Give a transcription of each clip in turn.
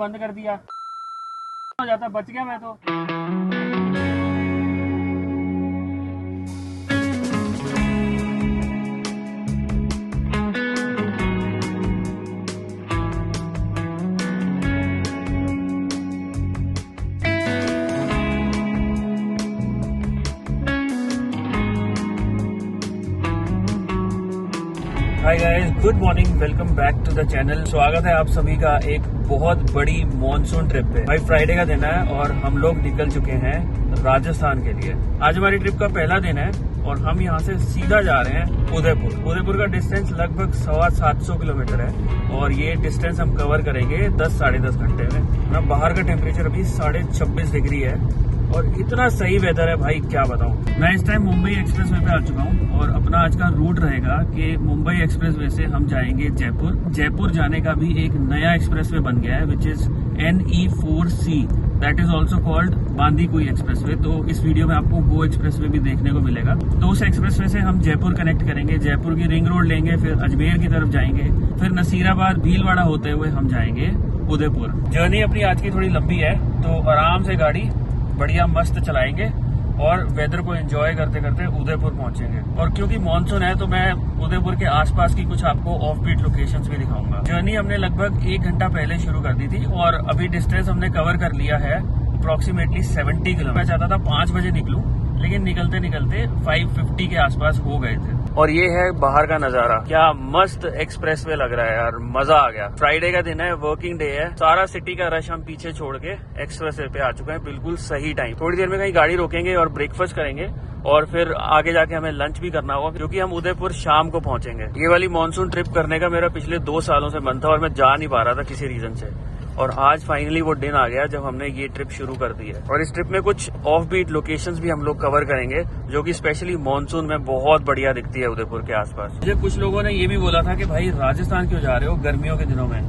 बंद कर दिया, हो जाता बच गया मैं तो। Hi guys, good morning, welcome back to the channel. स्वागत है आप सभी का एक बहुत बड़ी मॉनसून ट्रिप पे। भाई फ्राइडे का दिन है और हम लोग निकल चुके हैं राजस्थान के लिए। आज हमारी ट्रिप का पहला दिन है और हम यहाँ से सीधा जा रहे हैं उदयपुर। उदयपुर का डिस्टेंस लगभग 750 किलोमीटर है और ये डिस्टेंस हम कवर करेंगे 10 साढ़े 10 घंटे में। ना बाहर का टेम्परेचर अभी 26.5 डिग्री है और इतना सही वेदर है भाई, क्या बताऊं। मैं इस टाइम मुंबई एक्सप्रेस वे पे आ चुका हूं और अपना आज का रूट रहेगा कि मुंबई एक्सप्रेस वे से हम जाएंगे जयपुर। जयपुर जाने का भी एक नया एक्सप्रेस वे बन गया है which is NE4C, that is also called Bandikui express way. तो इस वीडियो में आपको वो एक्सप्रेस वे भी देखने को मिलेगा। तो उस एक्सप्रेस वे से हम जयपुर कनेक्ट करेंगे, जयपुर की रिंग रोड लेंगे, फिर अजमेर की तरफ जाएंगे, फिर नसीराबाद भीलवाड़ा होते हुए हम जाएंगे उदयपुर। जर्नी अपनी आज की थोड़ी लंबी है तो आराम से गाड़ी बढ़िया मस्त चलाएंगे और वेदर को एंजॉय करते करते उदयपुर पहुंचेंगे। और क्योंकि मॉनसून है तो मैं उदयपुर के आसपास की कुछ आपको ऑफ बीट लोकेशंस भी दिखाऊंगा। जर्नी हमने लगभग 1 घंटा पहले शुरू कर दी थी और अभी डिस्टेंस हमने कवर कर लिया है अप्रोक्सीमेटली 70 किलोमीटर। मैं चाहता था 5 बजे निकलूं, लेकिन निकलते निकलते 5:50 के आसपास हो गए थे। और ये है बाहर का नजारा, क्या मस्त एक्सप्रेसवे लग रहा है यार, मजा आ गया। फ्राइडे का दिन है, वर्किंग डे है, सारा सिटी का रश हम पीछे छोड़ के एक्सप्रेसवे पे आ चुके हैं बिल्कुल सही टाइम। थोड़ी देर में कहीं गाड़ी रोकेंगे और ब्रेकफास्ट करेंगे और फिर आगे जाके हमें लंच भी करना होगा क्योंकि हम उदयपुर शाम को पहुंचेंगे। ये वाली मानसून ट्रिप करने का मेरा पिछले 2 सालों से मन था और मैं जा नहीं पा रहा था किसी रीजन से, और आज फाइनली वो दिन आ गया जब हमने ये ट्रिप शुरू कर दी है। और इस ट्रिप में कुछ ऑफ बीट लोकेशंस भी हम लोग कवर करेंगे जो कि स्पेशली मॉनसून में बहुत बढ़िया दिखती है उदयपुर के आसपास। मुझे कुछ लोगों ने ये भी बोला था कि भाई राजस्थान क्यों जा रहे हो गर्मियों के दिनों में।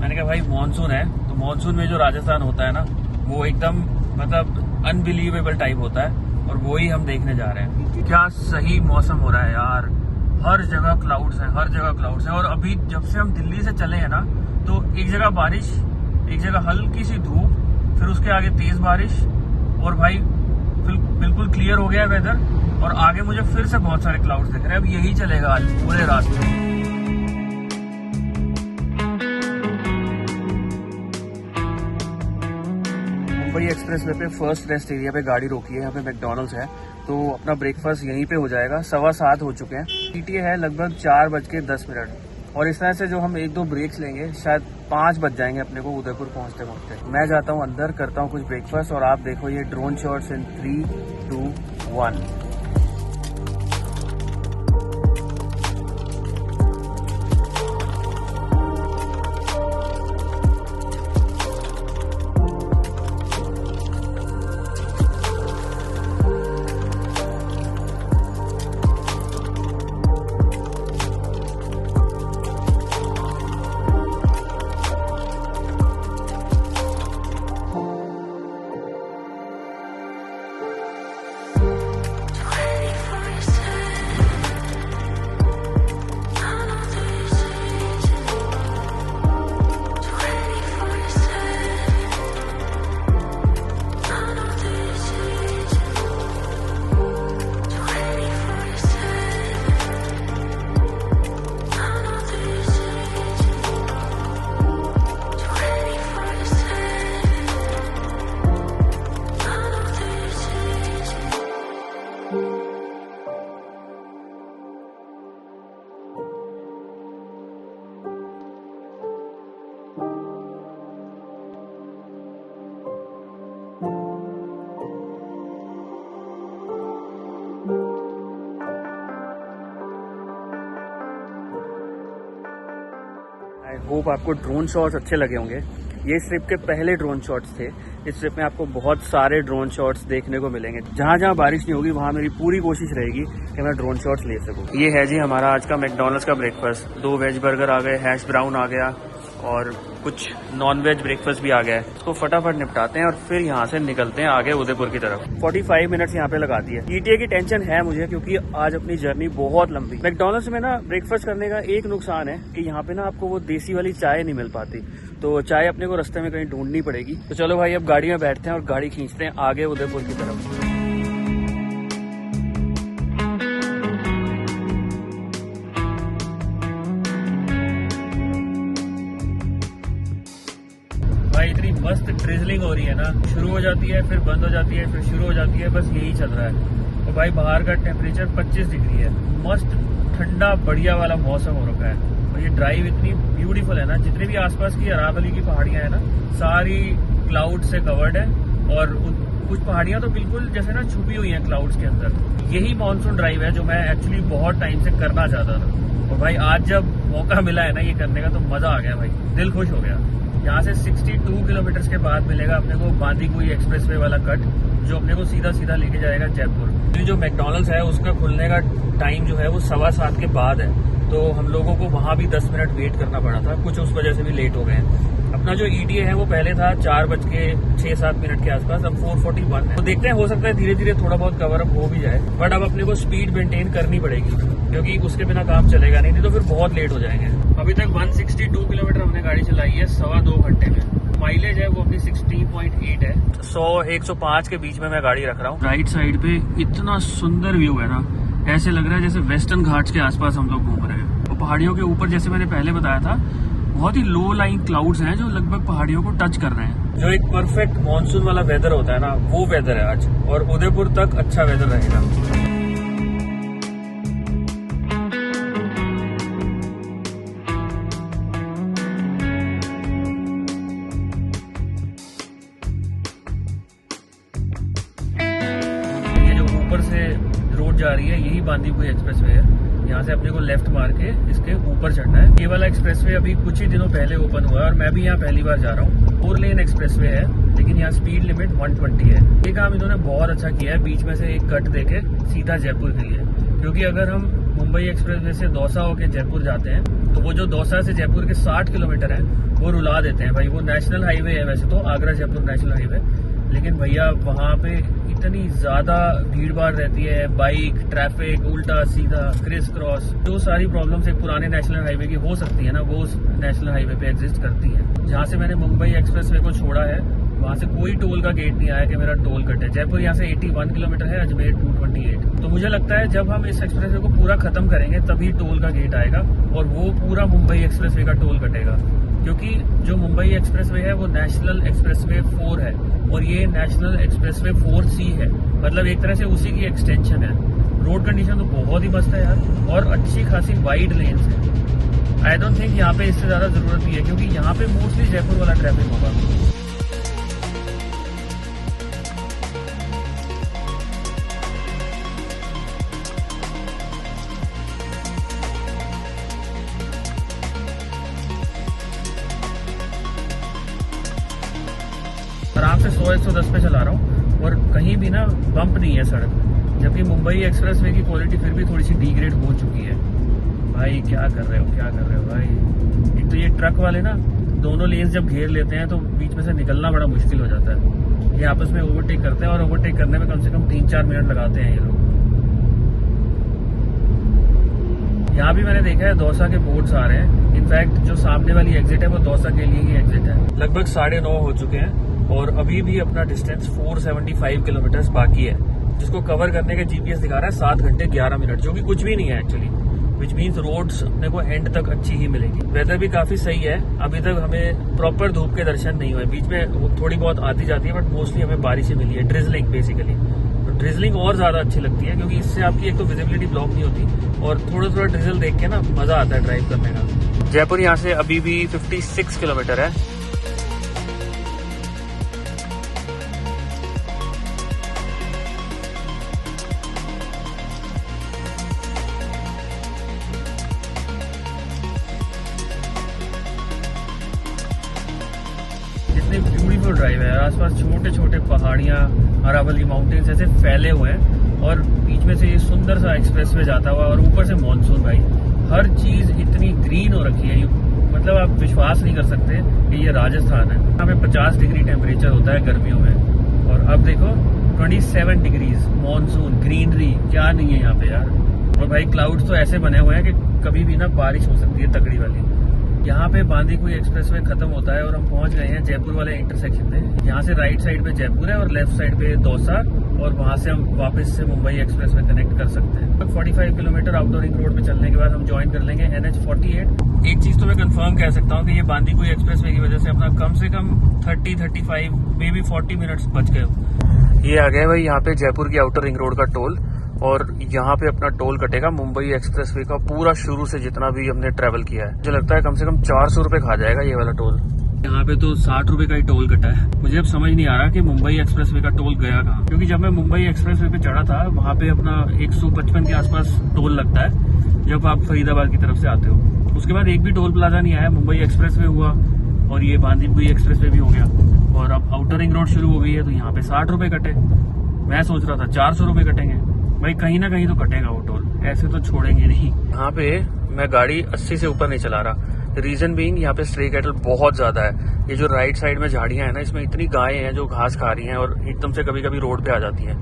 मैंने कहा भाई मॉनसून है तो मॉनसून में जो राजस्थान होता है ना वो एकदम मतलब अनबिलीवेबल टाइप होता है और वो ही हम देखने जा रहे हैं। क्या सही मौसम हो रहा है यार, हर जगह क्लाउड्स है, हर जगह क्लाउड्स है। और अभी जब से हम दिल्ली से चले हैं ना तो एक जगह बारिश, एक जगह हल्की सी धूप, फिर उसके आगे तेज बारिश और भाई बिल्कुल क्लियर हो गया वेदर और आगे मुझे फिर से बहुत सारे क्लाउड्स दिख रहे हैं। अब यही चलेगा आज पूरे रास्ते। मुंबई एक्सप्रेस वे पे फर्स्ट रेस्ट एरिया पे गाड़ी रोकी है, यहाँ पे मैकडॉनल्ड्स है तो अपना ब्रेकफास्ट यहीं पे हो जाएगा। 7:15 हो चुके हैं, ETA है लगभग 4:10 और इस तरह से जो हम 1-2 ब्रेक्स लेंगे शायद 5 बज जाएंगे अपने को उदयपुर पहुंचते पहुंचते। मैं जाता हूं अंदर, करता हूं कुछ ब्रेकफास्ट और आप देखो ये drone shots in 3, 2, 1। I hope आपको ड्रोन शॉट्स अच्छे लगे होंगे। ये इस ट्रिप के पहले ड्रोन शॉट्स थे। इस ट्रिप में आपको बहुत सारे ड्रोन शॉट्स देखने को मिलेंगे। जहाँ जहाँ बारिश नहीं होगी वहाँ मेरी पूरी कोशिश रहेगी कि मैं ड्रोन शॉट्स ले सकूँ। ये है जी हमारा आज का मैकडॉनल्ड्स का ब्रेकफास्ट। 2 वेज बर्गर आ गए, हैश ब्राउन आ गया और कुछ नॉनवेज ब्रेकफास्ट भी आ गया है। इसको फटाफट निपटाते हैं और फिर यहाँ से निकलते हैं आगे उदयपुर की तरफ। 45 मिनट्स यहाँ पे लगा दिए। ईटीए की टेंशन है मुझे क्योंकि आज अपनी जर्नी बहुत लंबी। मैकडॉनल्ड्स में ना ब्रेकफास्ट करने का एक नुकसान है कि यहाँ पे ना आपको वो देसी वाली चाय नहीं मिल पाती, तो चाय अपने को रास्ते में कहीं ढूंढनी पड़ेगी। तो चलो भाई अब गाड़ी में बैठते हैं और गाड़ी खींचते हैं आगे उदयपुर की तरफ। भाई इतनी मस्त ड्रिजलिंग हो रही है ना, शुरू हो जाती है फिर बंद हो जाती है फिर शुरू हो जाती है, बस यही चल रहा है। तो भाई बाहर का टेम्परेचर 25 डिग्री है, मस्त ठंडा बढ़िया वाला मौसम हो रखा है। और ये ड्राइव इतनी ब्यूटीफुल है ना, जितने भी आसपास की अरावली की पहाड़ियां है ना सारी क्लाउड से कवर्ड है और कुछ पहाड़ियां तो बिल्कुल जैसे ना छुपी हुई हैं क्लाउड्स के अंदर। यही मानसून ड्राइव है जो मैं एक्चुअली बहुत टाइम से करना चाहता था। और भाई आज जब मौका मिला है ना ये करने का तो मजा आ गया भाई, दिल खुश हो गया। यहाँ से 62 किलोमीटर के बाद मिलेगा अपने को बांदीकुई एक्सप्रेसवे वाला कट, जो अपने को सीधा सीधा लेके जाएगा जयपुर। जो मैकडॉनल्ड्स है उसका खुलने का टाइम जो है वो 7:15 के बाद है, तो हम लोगों को वहां भी 10 मिनट वेट करना पड़ा था, कुछ उस वजह से भी लेट हो गए हैं। अपना जो ईटीए है वो पहले था 4:06-7 के आसपास, अब 4:41 है। तो देखते हैं, हो सकता है धीरे धीरे थोड़ा बहुत कवर अप हो भी जाए, बट अब अपने को स्पीड मेंटेन करनी पड़ेगी क्योंकि उसके बिना काम चलेगा नहीं तो फिर बहुत लेट हो जाएंगे। अभी तक 162 किलोमीटर हमने गाड़ी चलाई है 2.25 घंटे में। माइलेज है वो अपनी 60.8 है। 100-105 के बीच में मैं गाड़ी रख रहा हूँ। राइट साइड पे इतना सुंदर व्यू है ना, ऐसे लग रहा है जैसे वेस्टर्न घाट्स के आसपास हम लोग घूम रहे हैं। और पहाड़ियों के ऊपर जैसे मैंने पहले बताया था बहुत ही लो लाइंग क्लाउड्स हैं जो लगभग पहाड़ियों को टच कर रहे हैं। जो एक परफेक्ट मानसून वाला वेदर होता है ना वो वेदर है आज, और उदयपुर तक अच्छा वेदर रहेगा। ये जो ऊपर से रोड जा रही है यही बांदीकुई एक्सप्रेसवे है। यहाँ से अपने को लेफ्ट मार के इसके ऊपर चढ़ना है। ये वाला एक्सप्रेसवे अभी कुछ ही दिनों पहले ओपन हुआ है और मैं भी यहाँ पहली बार जा रहा हूँ। 4 लेन एक्सप्रेसवे है लेकिन यहाँ स्पीड लिमिट 120 है। ये काम इन्होंने बहुत अच्छा किया है, बीच में से एक कट देके सीधा जयपुर के लिए, क्योंकि अगर हम मुंबई एक्सप्रेसवे से दौसा होके जयपुर जाते हैं तो वो जो दौसा से जयपुर के 60 किलोमीटर है वो रुला देते हैं भाई। वो नेशनल हाईवे है वैसे तो, आगरा जयपुर नेशनल हाईवे, लेकिन भैया वहाँ पे इतनी ज्यादा भीड़ भाड़ रहती है, बाइक, ट्रैफिक, उल्टा सीधा, क्रिस क्रॉस, जो सारी प्रॉब्लम्स एक पुराने नेशनल हाईवे की हो सकती है ना वो नेशनल हाईवे पे एग्जिस्ट करती है। जहाँ से मैंने मुंबई एक्सप्रेसवे को छोड़ा है वहाँ से कोई टोल का गेट नहीं आया कि मेरा टोल कट है। जयपुर यहाँ से 81 किलोमीटर है, अजमेर 228। तो मुझे लगता है जब हम इस एक्सप्रेसवे को पूरा खत्म करेंगे तभी टोल का गेट आएगा और वो पूरा मुंबई एक्सप्रेसवे का टोल कटेगा, क्योंकि जो मुंबई एक्सप्रेसवे है वो नेशनल एक्सप्रेसवे 4 है और ये नेशनल एक्सप्रेसवे 4C है, मतलब एक तरह से उसी की एक्सटेंशन है। रोड कंडीशन तो बहुत ही मस्त है यार और अच्छी खासी वाइड लेन्स है। आई डोंट थिंक यहाँ पे इससे ज्यादा जरूरत भी है क्योंकि यहाँ पे मोस्टली जयपुर वाला ट्रैफिक होगा। आराम से 100-110 पे चला रहा हूँ और कहीं भी ना बम्प नहीं है सड़क, जबकि मुंबई एक्सप्रेसवे की क्वालिटी फिर भी थोड़ी सी डिग्रेड हो चुकी है। भाई क्या कर रहे हो भाई। एक तो ये ट्रक वाले ना दोनों लेन्स जब घेर लेते हैं तो बीच में से निकलना बड़ा मुश्किल हो जाता है। ये आपस में ओवरटेक करते हैं और ओवरटेक करने में कम से कम 3-4 मिनट लगाते हैं ये लोग। यहाँ भी मैंने देखा है दौसा के बोर्ड्स आ रहे हैं। इनफैक्ट जो सामने वाली एग्जिट है वो दौसा के लिए ही एग्जिट है। लगभग 9:30 हो चुके हैं और अभी भी अपना डिस्टेंस 475 किलोमीटर बाकी है, जिसको कवर करने के जीपीएस दिखा रहा है 7 घंटे 11 मिनट, जो कि कुछ भी नहीं है एक्चुअली, विच मीन्स रोड्स अपने को एंड तक अच्छी ही मिलेगी। वेदर भी काफी सही है, अभी तक हमें प्रॉपर धूप के दर्शन नहीं हुए, बीच में थोड़ी बहुत आती जाती है बट मोस्टली हमें बारिश ही मिली है। ड्रिजलिंग बेसिकली, तो ड्रिजलिंग और ज्यादा अच्छी लगती है क्योंकि इससे आपकी एक तो विजिबिलिटी ब्लॉक नहीं होती और थोड़ा थोड़ा ड्रिजल देख के ना मजा आता है ड्राइव करने का। जयपुर यहाँ से अभी भी 56 किलोमीटर है। ब्यूटीफुल ड्राइव है, आसपास छोटे छोटे पहाड़ियाँ, अरावली माउंटेन्स ऐसे फैले हुए हैं और बीच में से ये सुंदर सा एक्सप्रेसवे जाता हुआ और ऊपर से मॉनसून। भाई हर चीज इतनी ग्रीन हो रखी है, मतलब आप विश्वास नहीं कर सकते कि ये राजस्थान है। यहाँ पे 50 डिग्री टेम्परेचर होता है गर्मियों में, और अब देखो 27 डिग्रीज, मॉनसून, ग्रीनरी, क्या नहीं है यहाँ पे यार। और भाई क्लाउड्स तो ऐसे बने हुए हैं कि कभी भी ना बारिश हो सकती है तगड़ी वाली। यहाँ पे बांदीकुई एक्सप्रेसवे खत्म होता है और हम पहुंच गए हैं जयपुर वाले इंटरसेक्शन पे। यहाँ से राइट साइड पे जयपुर है और लेफ्ट साइड पे दौसा, और वहाँ से हम वापस से मुंबई एक्सप्रेसवे कनेक्ट कर सकते हैं। 45 किलोमीटर आउटडोर रिंग रोड पे चलने के बाद हम ज्वाइन कर लेंगे NH48। एक चीज तो मैं कंफर्म कह सकता हूँ कि ये बांदीकुई एक्सप्रेसवे की वजह से अपना कम से कम 30-35 मे बी 40 मिनट्स बच गए। ये आ गया भाई यहाँ पे जयपुर की आउटर रिंग रोड का टोल, और यहाँ पे अपना टोल कटेगा मुंबई एक्सप्रेसवे का पूरा, शुरू से जितना भी हमने ट्रेवल किया है। मुझे लगता है कम से कम 400 रुपए खा जाएगा ये वाला टोल। यहाँ पे तो 60 रुपए का ही टोल कटा है। मुझे अब समझ नहीं आ रहा कि मुंबई एक्सप्रेसवे का टोल गया कहाँ, क्योंकि जब मैं मुंबई एक्सप्रेसवे पे चढ़ा था वहाँ पे अपना 155 के आसपास टोल लगता है जब आप फरीदाबाद की तरफ से आते हो। उसके बाद एक भी टोल प्लाजा नहीं आया। मुंबई एक्सप्रेसवे हुआ और ये बांदीकुई एक्सप्रेसवे भी हो गया, और अब आउटर रिंग रोड शुरू हो गई है, तो यहाँ पे 60 रुपए कटे। मैं सोच रहा था 400 रुपए कटेंगे। भाई कहीं ना कहीं तो कटेगा वो टोल, ऐसे तो छोड़ेंगे नहीं। यहाँ पे मैं गाड़ी 80 से ऊपर नहीं चला रहा। रीजन बीइंग यहाँ पे स्ट्रे कैटल बहुत ज्यादा है। ये जो राइट साइड में झाड़ियां हैं ना, इसमें इतनी गायें हैं जो घास खा रही हैं और एकदम से कभी कभी रोड पे आ जाती हैं,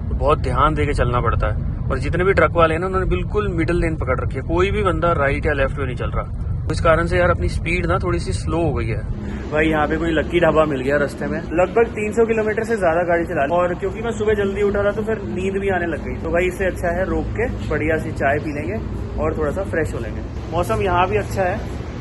तो बहुत ध्यान दे के चलना पड़ता है। और जितने भी ट्रक वाले हैं ना, उन्होंने बिल्कुल मिडिल लेन पकड़ रखी है। कोई भी बंदा राइट या लेफ्ट पे नहीं चल रहा। इस कारण से यार अपनी स्पीड ना थोड़ी सी स्लो हो गई है। भाई यहाँ पे कोई लक्की ढाबा मिल गया रास्ते में। लगभग 300 किलोमीटर से ज्यादा गाड़ी चला, और क्योंकि मैं सुबह जल्दी उठा था तो फिर नींद भी आने लग गई। तो भाई इससे अच्छा है रोक के बढ़िया सी चाय पी लेंगे और थोड़ा सा फ्रेश हो लेंगे। मौसम यहाँ भी अच्छा है।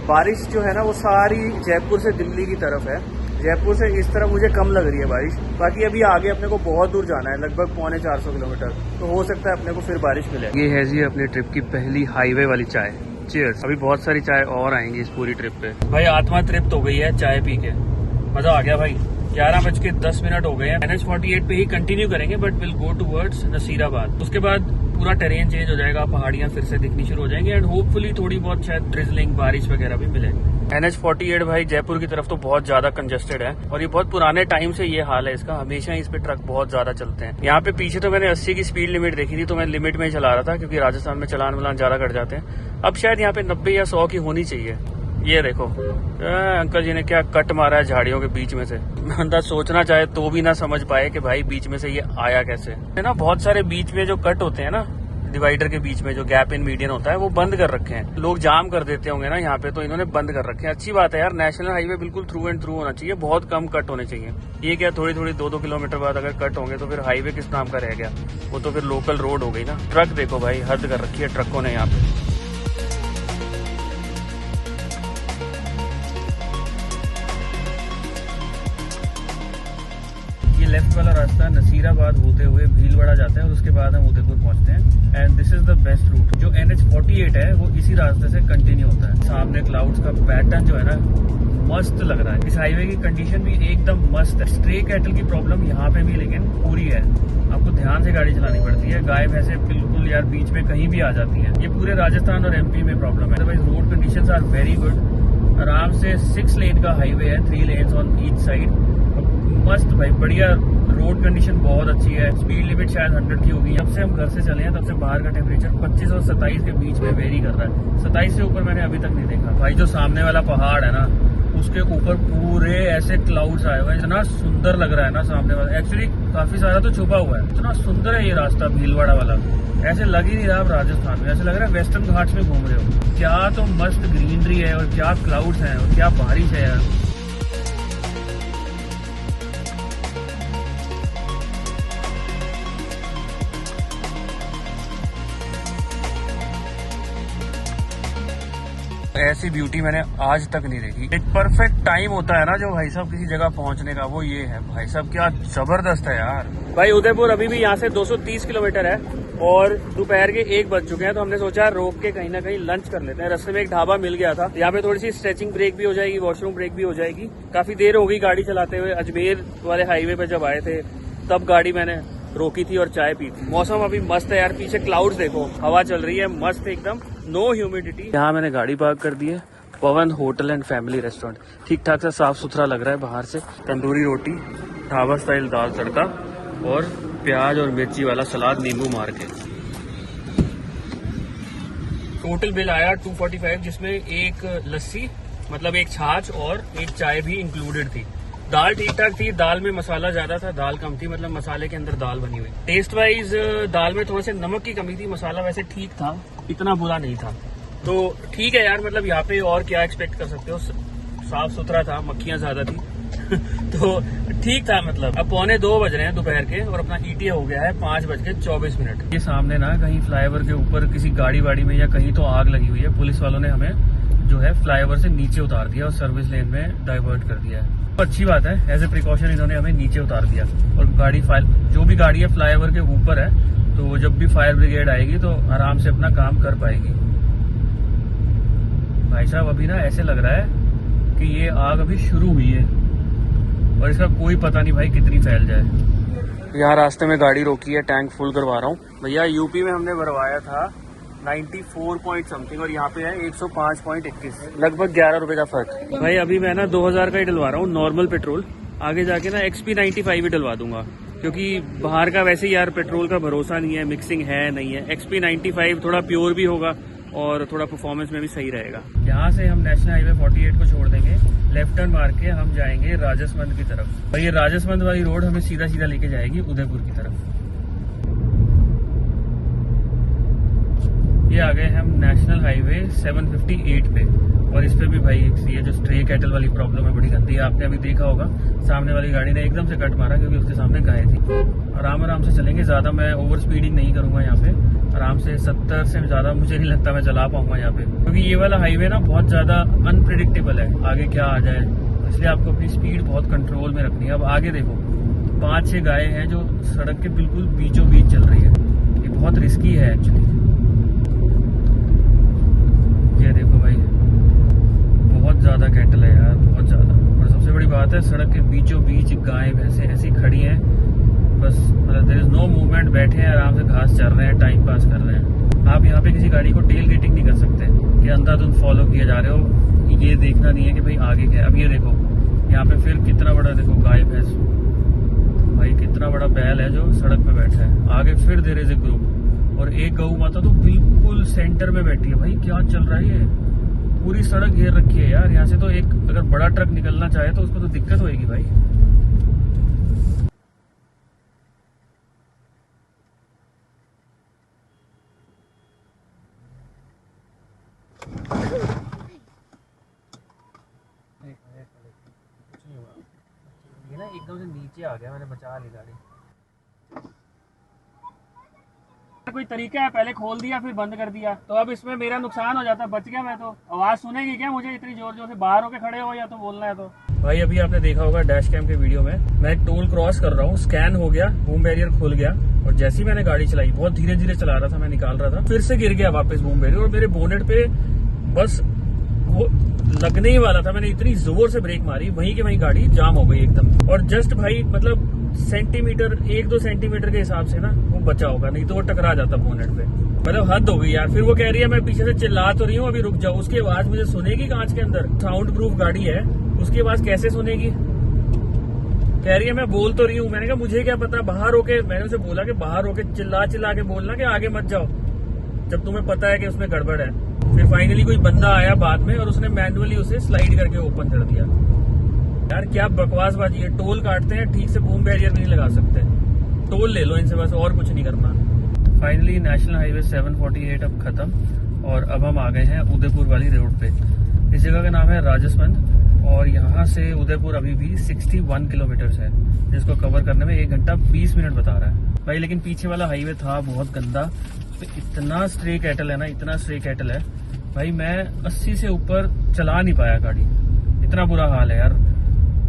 बारिश जो है ना वो सारी जयपुर से दिल्ली की तरफ है। जयपुर से इस तरफ मुझे कम लग रही है बारिश। बाकी अभी आगे अपने को बहुत दूर जाना है, लगभग 450 किलोमीटर, तो हो सकता है अपने को फिर बारिश मिले। ये है जी अपनी ट्रिप की पहली हाईवे वाली चाय। चीयर्स। अभी बहुत सारी चाय और आएंगी इस पूरी ट्रिप पे। भाई आत्मा तृप्त हो गई है चाय पी के, मजा आ गया भाई। 11:10 हो गए हैं। NH48 पे ही कंटिन्यू करेंगे, but will go towards Nasirabad. उसके बाद पूरा टेरेन चेंज हो जाएगा, पहाड़ियां फिर से दिखनी शुरू हो जाएंगी, एंड होपफुली थोड़ी बहुत शायद ड्रिजलिंग, बारिश वगैरह भी मिलेगी। NH48 भाई जयपुर की तरफ तो बहुत ज्यादा कंजेस्टेड है, और ये बहुत पुराने टाइम से ये हाल है इसका। हमेशा इस पे ट्रक बहुत ज्यादा चलते हैं। यहाँ पे पीछे तो मैंने 80 की स्पीड लिमिट देखी थी, तो मैं लिमिट में ही चला रहा था, क्योंकि राजस्थान में चलान वलान ज्यादा कट जाते हैं। अब शायद यहाँ पे 90 या 100 की होनी चाहिए। ये देखो अंकल जी ने क्या कट मारा है झाड़ियों के बीच में से। बंदा सोचना चाहे तो भी ना समझ पाए कि भाई बीच में से ये आया कैसे है ना। बहुत सारे बीच में जो कट होते हैं ना, डिवाइडर के बीच में जो गैप इन मीडियन होता है, वो बंद कर रखे हैं। लोग जाम कर देते होंगे ना यहाँ पे, तो इन्होंने बंद कर रखे हैं। अच्छी बात है यार, नेशनल हाईवे बिल्कुल थ्रू एंड थ्रू होना चाहिए। बहुत कम कट होने चाहिए। ये क्या थोड़ी थोड़ी 2-2 किलोमीटर बाद अगर कट होंगे तो फिर हाईवे किस नाम का रह गया? वो तो फिर लोकल रोड हो गई ना। ट्रक देखो भाई, हद कर रखी है ट्रकों ने यहाँ पे। ये लेफ्ट वाला रास्ता नसीराबाद होते हुए भीलवाड़ा जाता है, और उसके बाद हम उदयपुर पहुंचते हैं। And this is the best route. जो NH48 है वो इसी रास्ते से कंटिन्यू होता है। सामने क्लाउड्स का पैटर्न जो है ना, मस्त लग रहा है। इस हाईवे की कंडीशन भी एकदम मस्त है। स्ट्रे कैटल की प्रॉब्लम यहाँ पे भी लेकिन पूरी है। आपको ध्यान से गाड़ी चलानी पड़ती है। गाय भैंसे बिल्कुल यार बीच में कहीं भी आ जाती है। ये पूरे राजस्थान और MP में प्रॉब्लम है। Otherwise road conditions are very good. आराम से 6 लेन का हाईवे है, 3 लेन्स ऑन ईच साइड। मस्त भाई, बढ़िया रोड कंडीशन बहुत अच्छी है। स्पीड लिमिट शायद 100 की होगी। जब से हम घर से चले हैं तब से बाहर का टेम्परेचर 25 और 27 के बीच में वेरी कर रहा है। 27 से ऊपर मैंने अभी तक नहीं देखा। भाई जो सामने वाला पहाड़ है ना, उसके ऊपर पूरे ऐसे क्लाउड्स आए हुए हैं। इतना सुंदर लग रहा है ना सामने वाला। एक्चुअली काफी सारा तो छुपा हुआ है। इतना सुंदर है ये रास्ता भीलवाड़ा वाला। ऐसे लग ही नहीं रहा आप राजस्थान में, ऐसे लग रहा है वेस्टर्न घाट्स में घूम रहे हो। क्या तो मस्त ग्रीनरी है, और क्या क्लाउड्स हैं, और क्या बारिश है यार। ऐसी ब्यूटी मैंने आज तक नहीं देखी। एक परफेक्ट टाइम होता है ना जो भाई साहब किसी जगह पहुंचने का, वो ये है। भाई साहब क्या जबरदस्त है यार। भाई उदयपुर अभी भी यहाँ से 230 किलोमीटर है, और दोपहर के 1 बज चुके हैं। तो हमने सोचा रोक के कहीं ना कहीं लंच कर लेते हैं। रास्ते में एक ढाबा मिल गया था, यहाँ पे थोड़ी सी स्ट्रेचिंग ब्रेक भी हो जाएगी, वॉशरूम ब्रेक भी हो जाएगी। काफी देर हो गई गाड़ी चलाते हुए। अजमेर वाले हाईवे पे जब आए थे तब गाड़ी मैंने रोकी थी और चाय पी थी। मौसम अभी मस्त है यार। पीछे क्लाउड्स देखो, हवा चल रही है मस्त एकदम, नो ह्यूमिडिटी। यहाँ मैंने गाड़ी पार्क कर दी है। पवन होटल एंड फैमिली रेस्टोरेंट, ठीक ठाक सा साफ सुथरा लग रहा है बाहर से। तंदूरी रोटी, ढाबा स्टाइल दाल तड़का, और प्याज और मिर्ची वाला सलाद नींबू मार के। टोटल बिल आया 245, जिसमें एक लस्सी मतलब एक छाछ और एक चाय भी इंक्लूडेड थी। दाल ठीक ठाक थी, दाल में मसाला ज्यादा था, दाल कम थी, मतलब मसाले के अंदर दाल बनी हुई। टेस्ट वाइज दाल में थोड़े से नमक की कमी थी, मसाला वैसे ठीक था, इतना बुरा नहीं था। तो ठीक है यार, मतलब यहाँ पे और क्या एक्सपेक्ट कर सकते हो, साफ सुथरा था, मक्खियां ज्यादा थी तो ठीक था। मतलब अब 1:45 बज रहे हैं दोपहर के और अपना ईटीए हो गया है 5:24। ये सामने ना कहीं फ्लाईओवर के ऊपर किसी गाड़ी वाड़ी में या कहीं तो आग लगी हुई है। पुलिस वालों ने हमें जो है फ्लाईओवर से नीचे उतार दिया और सर्विस लेन में डाइवर्ट कर दिया है। तो अच्छी बात है, एज ए प्रिकॉशन इन्होंने हमें नीचे उतार दिया। और गाड़ी जो भी गाड़ी है फ्लाईओवर के ऊपर है, तो जब भी फायर ब्रिगेड आएगी तो आराम से अपना काम कर पाएगी। भाई साहब अभी ना ऐसे लग रहा है कि ये आग अभी शुरू हुई है और इसका कोई पता नहीं भाई कितनी फैल जाए। यहाँ रास्ते में गाड़ी रोकी है, टैंक फुल करवा रहा हूँ। भैया यूपी में हमने भरवाया था 94 पॉइंट समथिंग और यहाँ पे है 105.21, लगभग 11 रुपए का फर्क। भाई अभी मैं ना 2000 का ही डलवा रहा हूँ नॉर्मल पेट्रोल, आगे जाके ना XP 95 ही डलवा दूंगा, क्योंकि बाहर का वैसे ही यार पेट्रोल का भरोसा नहीं है, मिक्सिंग है नहीं है। XP 95 थोड़ा प्योर भी होगा और थोड़ा परफॉर्मेंस में भी सही रहेगा। यहाँ से हम नेशनल हाईवे 48 को छोड़ देंगे, लेफ्ट टर्न मार के हम जाएंगे राजसमंद की तरफ। और ये राजसमंद वाली रोड हमें सीधा सीधा लेके जाएगी उदयपुर की तरफ। ये आ गए हम नेशनल हाईवे 758 पे और इस पे भी भाई ये जो स्ट्रे कैटल वाली प्रॉब्लम है बड़ी गंदी है। आपने अभी देखा होगा सामने वाली गाड़ी ने एकदम से कट मारा क्योंकि उसके सामने गाय थी। आराम आराम से चलेंगे, ज्यादा मैं ओवर स्पीडिंग नहीं करूंगा यहाँ पे। आराम से 70 से ज्यादा मुझे नहीं लगता मैं चला पाऊंगा यहाँ पे, क्योंकि ये वाला हाईवे ना बहुत ज्यादा अनप्रिडिक्टेबल है, आगे क्या आ जाए, इसलिए आपको अपनी स्पीड बहुत कंट्रोल में रखनी है। अब आगे देखो 5-6 गायें हैं जो सड़क के बिल्कुल बीचों बीच चल रही है, ये बहुत रिस्की है एक्चुअली। ये देखो भाई बहुत ज्यादा कैटल है यार, बहुत ज्यादा। और सबसे बड़ी बात है सड़क के बीचों बीच गायें भैंसें ऐसी खड़ी हैं, बस मतलब देयर इज नो मूवमेंट, बैठे हैं आराम से घास चर रहे हैं, टाइम पास कर रहे हैं। आप यहाँ पे किसी गाड़ी को टेल गेटिंग नहीं कर सकते कि अंधाधुंध फॉलो किए जा रहे हो, ये देखना नहीं है कि भाई आगे क्या है। अब ये देखो यहाँ पे फिर कितना बड़ा देखो गाय भैंस, भाई कितना बड़ा बैल है जो सड़क पे बैठा है। आगे फिर देयर इज ए ग्रुप और एक गऊ माता तो बिल्कुल सेंटर में बैठी है। भाई क्या चल रहा है, ये पूरी सड़क घेर रखी है यार। यहाँ से तो एक अगर बड़ा ट्रक निकलना चाहे तो उसको तो दिक्कत होगी भाई। ये ना एकदम से नीचे आ गया, मैंने बचा ली गाड़ी। कोई तरीका है, पहले खोल दिया फिर बंद कर दिया, तो अब इसमें मेरा नुकसान हो जाता, बच गया मैं तो। आवाज सुनेगी क्या मुझे इतनी जोर जोर से, बाहर होके खड़े हो या तो बोलना है तो। भाई अभी आपने देखा होगा डैश कैम के वीडियो में, मैं एक टोल क्रॉस कर रहा हूँ, स्कैन हो गया, बूम बैरियर खुल गया और जैसे ही मैंने गाड़ी चलाई, बहुत धीरे धीरे चला रहा था, मैं निकाल रहा था, फिर से गिर गया वापस बूम बैरियर और मेरे बोनेट पे बस वो लगने ही वाला था। मैंने इतनी जोर से ब्रेक मारी, वहीं के वहीं गाड़ी जाम हो गई एकदम। और जस्ट भाई मतलब सेंटीमीटर, 1-2 सेंटीमीटर के हिसाब से ना वो बचा होगा, नहीं तो वो टकरा जाता बोनेट पे। मतलब हद हो गई यार। फिर वो कह रही है मैं पीछे से चिल्ला तो रही हूँ, अभी रुक जाओ। उसकी आवाज मुझे सुनेगी कांच के अंदर, साउंड प्रूफ गाड़ी है, उसकी आवाज कैसे सुनेगी। कह रही है मैं बोल तो रही हूँ। मैंने कहा मुझे क्या पता, बाहर होके, मैंने उसे बोला कि बाहर होके चिल्ला चिल्ला के बोलना कि आगे मत जाओ, जब तुम्हें पता है कि उसमें गड़बड़ है। फिर फाइनली कोई बंदा आया बाद में और उसने मैनुअली उसे स्लाइड करके ओपन कर दिया। यार क्या बकवासबाजी है, टोल काटते हैं ठीक से, बूम बैरियर भी नहीं लगा सकते। टोल ले लो इनसे, बस और कुछ नहीं करना। फाइनली नेशनल हाईवे 748 अब खत्म और अब हम आ गए हैं उदयपुर वाली रोड पे। इस जगह का नाम है राजसमंद और यहाँ से उदयपुर अभी भी 61 किलोमीटर है, जिसको कवर करने में 1 घंटा 20 मिनट बता रहा है भाई। लेकिन पीछे वाला हाईवे था बहुत गंदा, तो इतना स्ट्रे कैटल है ना, इतना स्ट्रे कैटल है भाई, मैं 80 से ऊपर चला नहीं पाया गाड़ी, इतना बुरा हाल है यार।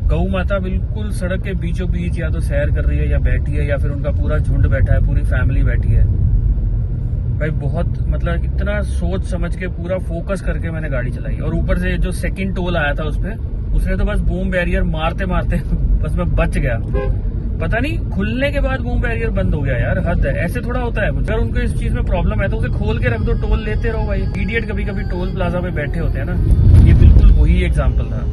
गऊ माता बिल्कुल सड़क के बीचों बीच या तो सैर कर रही है या बैठी है, या फिर उनका पूरा झुंड बैठा है, पूरी फैमिली बैठी है भाई। बहुत मतलब इतना सोच समझ के पूरा फोकस करके मैंने गाड़ी चलाई। और ऊपर से जो सेकंड टोल आया था उसने तो बस बूम बैरियर मारते मारते बस मैं बच गया। पता नहीं खुलने के बाद बूम बैरियर बंद हो गया यार, हद है। ऐसे थोड़ा होता है, अगर उनको इस चीज में प्रॉब्लम है तो उसे खोल के रख दो, टोल लेते रहो भाई। इडियट कभी कभी टोल प्लाजा पे बैठे होते हैं ना, ये बिल्कुल वही एग्जाम्पल था।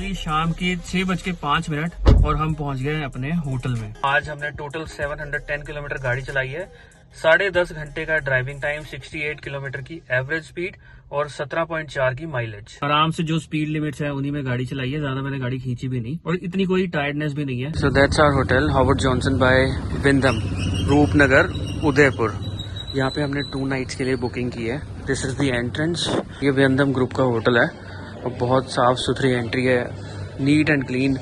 अभी शाम की 6:05 और हम पहुंच गए अपने होटल में। आज हमने टोटल 710 किलोमीटर गाड़ी चलाई है। 10.5 घंटे का ड्राइविंग टाइम, 68 किलोमीटर की एवरेज स्पीड और 17.4 की माइलेज। आराम से जो स्पीड लिमिट्स है उन्हीं में गाड़ी चलाई है, ज्यादा मैंने गाड़ी खींची भी नहीं और इतनी कोई टायर्डनेस भी नहीं है। So that's our hotel, Howard Johnson by Wyndham, Rupnagar, Udaipur. यहाँ पे हमने 2 नाइट्स के लिए बुकिंग की है। This is the entrance. ये विंदम ग्रुप का होटल है और बहुत साफ सुथरी एंट्री है, neat and clean.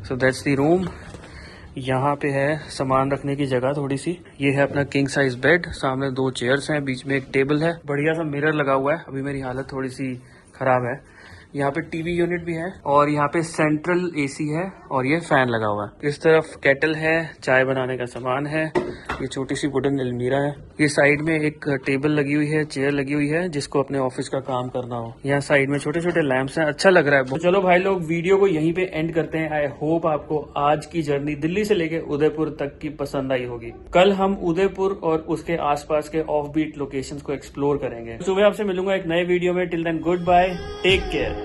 So that's the room. यहाँ पे है सामान रखने की जगह थोड़ी सी। ये है अपना किंग साइज बेड, सामने 2 चेयर्स हैं, बीच में एक टेबल है, बढ़िया सा मिरर लगा हुआ है। अभी मेरी हालत थोड़ी सी खराब है। यहाँ पे टीवी यूनिट भी है और यहाँ पे सेंट्रल एसी है और ये फैन लगा हुआ है। इस तरफ केटल है, चाय बनाने का सामान है। ये छोटी सी वुडन अलमीरा है। ये साइड में एक टेबल लगी हुई है, चेयर लगी हुई है, जिसको अपने ऑफिस का काम करना हो। यहाँ साइड में छोटे छोटे लैंप्स हैं, अच्छा लग रहा है। तो चलो भाई लोग, वीडियो को यहीं पे एंड करते हैं। आई होप आपको आज की जर्नी दिल्ली से लेके उदयपुर तक की पसंद आई होगी। कल हम उदयपुर और उसके आसपास के ऑफ बीट लोकेशंस को एक्सप्लोर करेंगे। सुबह आपसे मिलूंगा एक नए वीडियो में। Till then good bye, take care.